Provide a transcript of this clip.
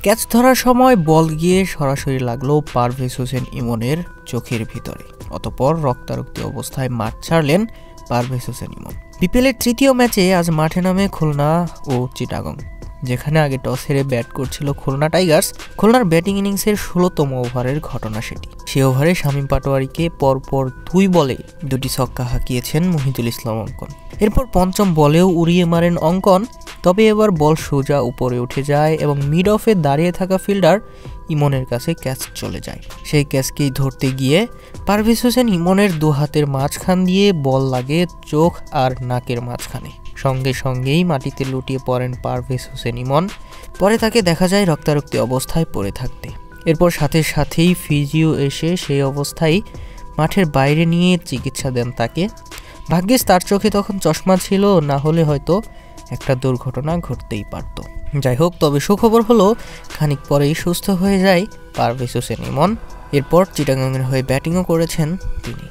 Catch ধরার সময় বল গিয়ে সরাসরি লাগলো পারভেজ হোসেন ইমনের চোখের ভিতরে। অতঃপর রক্তারক্তি অবস্থায় মাঠ ছাড়লেন পারভেজ হোসেন ইমন। বিপিএলের তৃতীয় ম্যাচে আজ মাঠে নামে খুলনা ও চিটাগং, যেখানে আগে টস হেরে ব্যাট করছিল খুলনা টাইগার্স। খুলনার ব্যাটিং ইনিংসের ১৬তম ওভারের ঘটনা সেটি। সে ওভারে শামীম পাটোয়ারিকে পরপর ২ বলে ২টি ছক্কা হাঁকিয়েছেন মহিদুল ইসলাম অঙ্কন। এরপর পঞ্চম বলেও উড়িয়ে মারেন অঙ্কন, তবে এবার বল সোজা উপরে উঠে যায় এবং মিড অফে দাঁড়িয়ে থাকা ফিল্ডার ইমনের কাছে ক্যাচ চলে যায়। সেই ক্যাচকেই ধরতে গিয়ে পারভেজ হোসেন ইমনের ২ হাতের মাঝখান দিয়ে বল লাগে চোখ আর নাকের মাঝখানে। সঙ্গে সঙ্গেই মাটিতে লুটিয়ে পড়েন পারভেজ হোসেন ইমন। পরে তাকে দেখা যায় রক্তারক্তি অবস্থায় পড়ে থাকতে। এরপর সাথে সাথেই ফিজিও এসে সেই অবস্থায় মাঠের বাইরে নিয়ে চিকিৎসা দেন তাকে। ভাগ্যিস তার চোখে তখন চশমা ছিল, না হলে হয়তো একটা দুর্ঘটনা ঘটতেই পারত। যাই হোক, তবে সুখবর হলো খানিক পরেই সুস্থ হয়ে যায় পারভেজ হোসেন ইমন। এরপর চিটাগাংয়ের হয়ে ব্যাটিংও করেছেন তিনি।